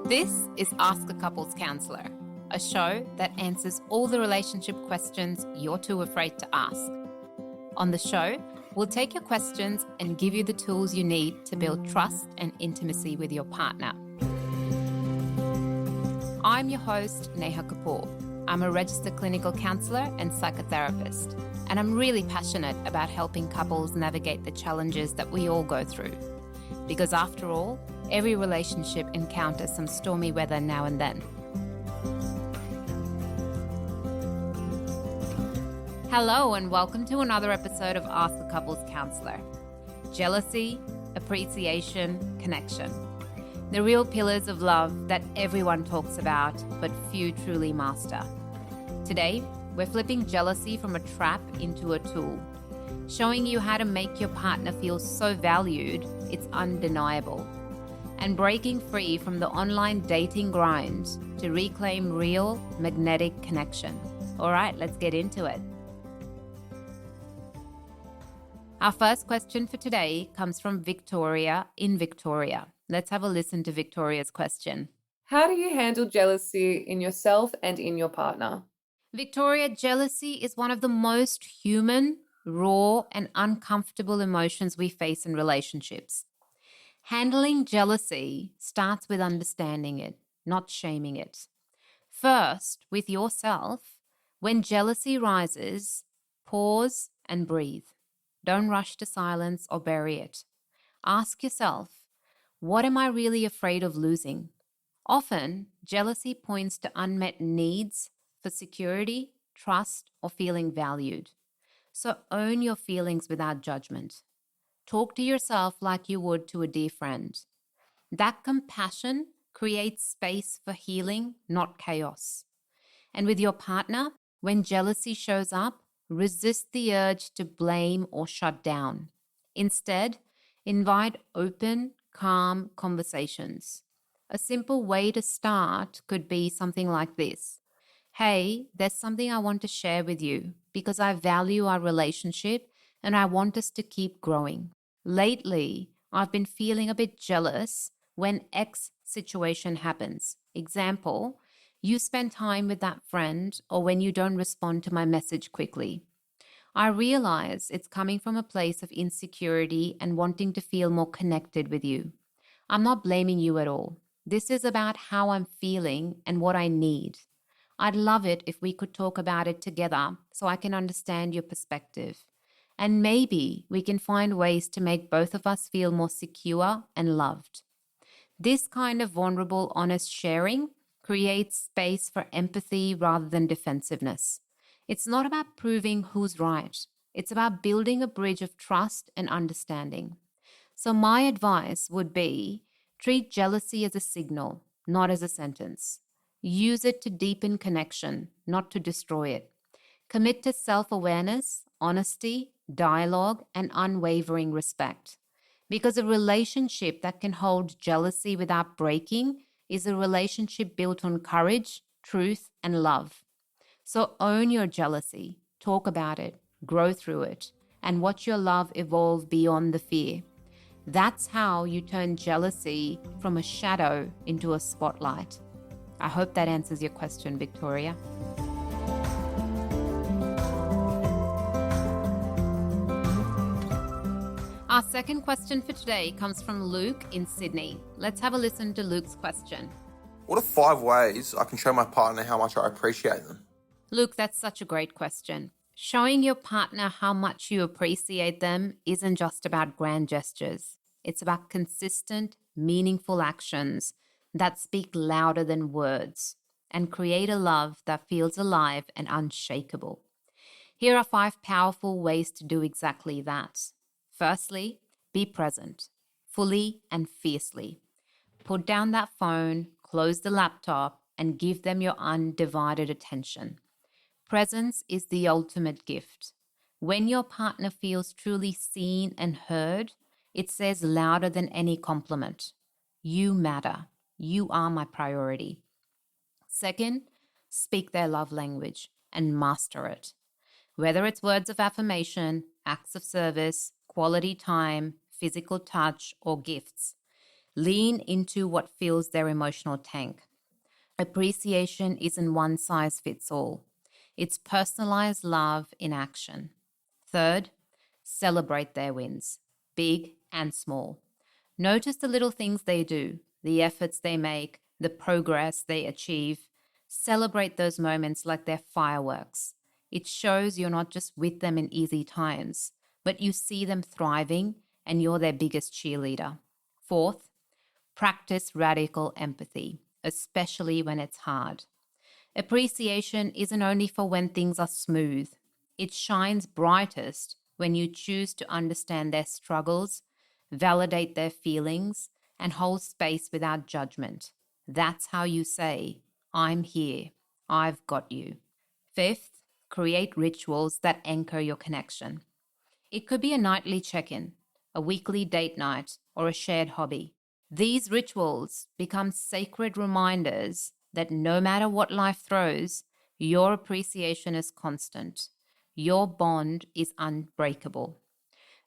This is Ask a Couples Counselor, a show that answers all the relationship questions you're too afraid to ask. On the show, we'll take your questions and give you the tools you need to build trust and intimacy with your partner. I'm your host, Neha Kapoor. I'm a registered clinical counsellor and psychotherapist, and I'm really passionate about helping couples navigate the challenges that we all go through. Because after all, every relationship encounters some stormy weather now and then. Hello and welcome to another episode of Ask the Couples Counselor. Jealousy, appreciation, connection. The real pillars of love that everyone talks about, but few truly master. Today, we're flipping jealousy from a trap into a tool, showing you how to make your partner feel so valued it's undeniable, and breaking free from the online dating grind to reclaim real magnetic connection. All right, let's get into it. Our first question for today comes from Victoria in Victoria. Let's have a listen to Victoria's question. How do you handle jealousy in yourself and in your partner? Victoria, jealousy is one of the most human, raw, and uncomfortable emotions we face in relationships. Handling jealousy starts with understanding it, not shaming it. First, with yourself, when jealousy rises, pause and breathe. Don't rush to silence or bury it. Ask yourself, what am I really afraid of losing? Often, jealousy points to unmet needs for security, trust, or feeling valued. So own your feelings without judgment. Talk to yourself like you would to a dear friend. That compassion creates space for healing, not chaos. And with your partner, when jealousy shows up, resist the urge to blame or shut down. Instead, invite open, calm conversations. A simple way to start could be something like this. Hey, there's something I want to share with you because I value our relationship and I want us to keep growing. Lately, I've been feeling a bit jealous when X situation happens. Example, you spend time with that friend or when you don't respond to my message quickly. I realize it's coming from a place of insecurity and wanting to feel more connected with you. I'm not blaming you at all. This is about how I'm feeling and what I need. I'd love it if we could talk about it together so I can understand your perspective. And maybe we can find ways to make both of us feel more secure and loved. This kind of vulnerable, honest sharing creates space for empathy rather than defensiveness. It's not about proving who's right. It's about building a bridge of trust and understanding. So my advice would be, treat jealousy as a signal, not as a sentence. Use it to deepen connection, not to destroy it. Commit to self-awareness, honesty, dialogue, and unwavering respect. Because a relationship that can hold jealousy without breaking is a relationship built on courage, truth, and love. So own your jealousy, talk about it, grow through it, and watch your love evolve beyond the fear. That's how you turn jealousy from a shadow into a spotlight. I hope that answers your question, Victoria. Our second question for today comes from Luke in Sydney. Let's have a listen to Luke's question. What are 5 ways I can show my partner how much I appreciate them? Luke, that's such a great question. Showing your partner how much you appreciate them isn't just about grand gestures. It's about consistent, meaningful actions that speak louder than words and create a love that feels alive and unshakable. Here are 5 powerful ways to do exactly that. Firstly, be present, fully and fiercely. Put down that phone, close the laptop, and give them your undivided attention. Presence is the ultimate gift. When your partner feels truly seen and heard, it says louder than any compliment. You matter. You are my priority. Second, speak their love language and master it. Whether it's words of affirmation, acts of service, quality time, physical touch, or gifts, Lean into what fills their emotional tank. Appreciation isn't one size fits all. It's personalized love in action. Third, celebrate their wins, big and small. Notice the little things they do, the efforts they make, the progress they achieve. Celebrate those moments like they're fireworks. It shows you're not just with them in easy times, but you see them thriving and you're their biggest cheerleader. Fourth, practice radical empathy, especially when it's hard. Appreciation isn't only for when things are smooth. It shines brightest when you choose to understand their struggles, validate their feelings, and hold space without judgment. That's how you say, I'm here, I've got you. Fifth, create rituals that anchor your connection. It could be a nightly check in, a weekly date night, or a shared hobby. These rituals become sacred reminders that no matter what life throws, your appreciation is constant. Your bond is unbreakable.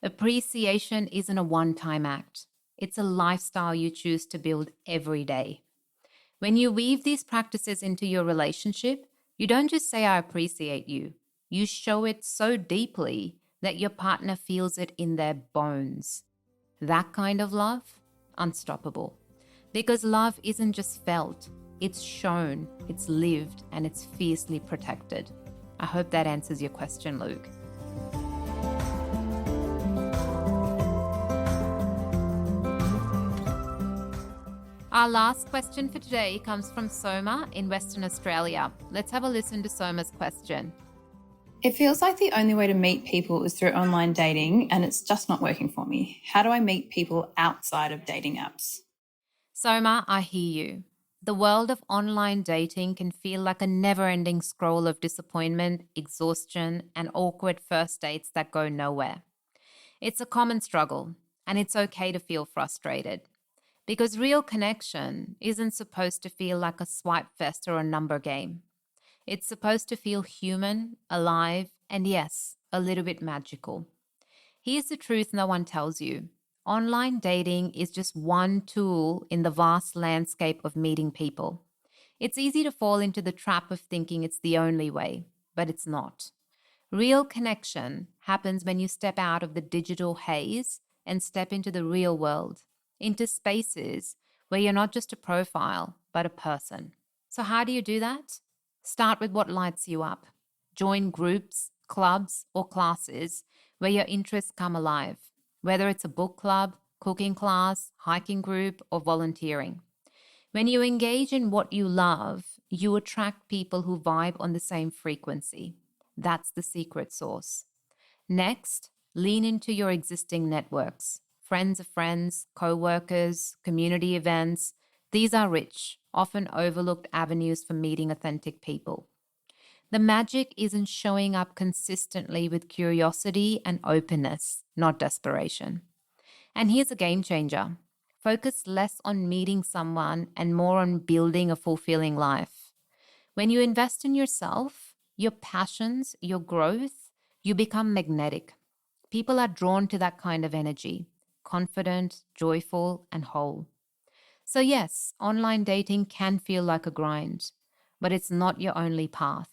Appreciation isn't a one-time act. It's a lifestyle you choose to build every day. When you weave these practices into your relationship, you don't just say, I appreciate you. You show it so deeply that your partner feels it in their bones. That kind of love, unstoppable. Because love isn't just felt, it's shown, it's lived, and it's fiercely protected. I hope that answers your question, Luke. Our last question for today comes from Soma in Western Australia. Let's have a listen to Soma's question. It feels like the only way to meet people is through online dating, and it's just not working for me. How do I meet people outside of dating apps? Soma, I hear you. The world of online dating can feel like a never-ending scroll of disappointment, exhaustion, and awkward first dates that go nowhere. It's a common struggle, and it's okay to feel frustrated. Because real connection isn't supposed to feel like a swipe fest or a number game. It's supposed to feel human, alive, and yes, a little bit magical. Here's the truth no one tells you. Online dating is just one tool in the vast landscape of meeting people. It's easy to fall into the trap of thinking it's the only way, but it's not. Real connection happens when you step out of the digital haze and step into the real world, into spaces where you're not just a profile, but a person. So how do you do that? Start with what lights you up. Join groups, clubs, or classes where your interests come alive, whether it's a book club, cooking class, hiking group, or volunteering. When you engage in what you love, you attract people who vibe on the same frequency. That's the secret sauce. Next, lean into your existing networks. Friends of friends, co-workers, community events. These are rich, often overlooked avenues for meeting authentic people. The magic isn't showing up consistently with curiosity and openness, not desperation. And here's a game changer. Focus less on meeting someone and more on building a fulfilling life. When you invest in yourself, your passions, your growth, you become magnetic. People are drawn to that kind of energy, confident, joyful, and whole. So yes, online dating can feel like a grind, but it's not your only path.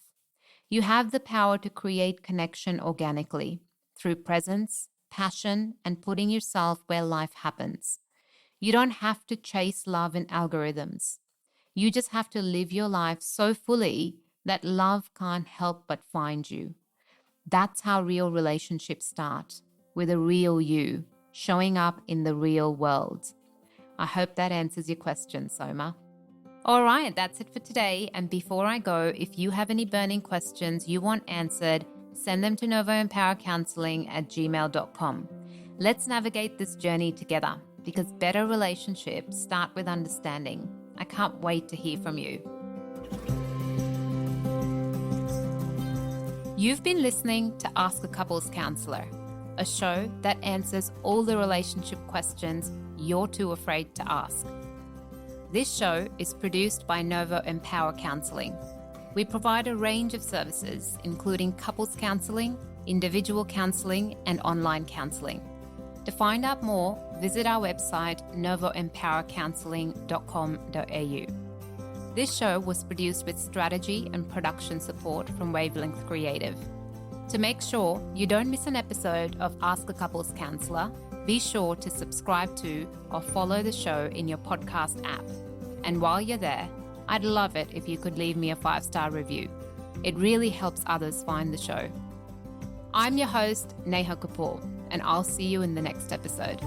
You have the power to create connection organically through presence, passion, and putting yourself where life happens. You don't have to chase love in algorithms. You just have to live your life so fully that love can't help but find you. That's how real relationships start, with a real you showing up in the real world. I hope that answers your question, Soma. All right, that's it for today. And before I go, if you have any burning questions you want answered, send them to novoempowercounselling@gmail.com. Let's navigate this journey together because better relationships start with understanding. I can't wait to hear from you. You've been listening to Ask a Couples Counselor, a show that answers all the relationship questions you're too afraid to ask. This show is produced by Novo Empower Counselling. We provide a range of services, including couples counselling, individual counselling, and online counselling. To find out more, visit our website novoempowercounselling.com.au. This show was produced with strategy and production support from Wavelength Creative. To make sure you don't miss an episode of Ask a Couples Counsellor, be sure to subscribe to or follow the show in your podcast app. And while you're there, I'd love it if you could leave me a 5-star review. It really helps others find the show. I'm your host, Neha Kapoor, and I'll see you in the next episode.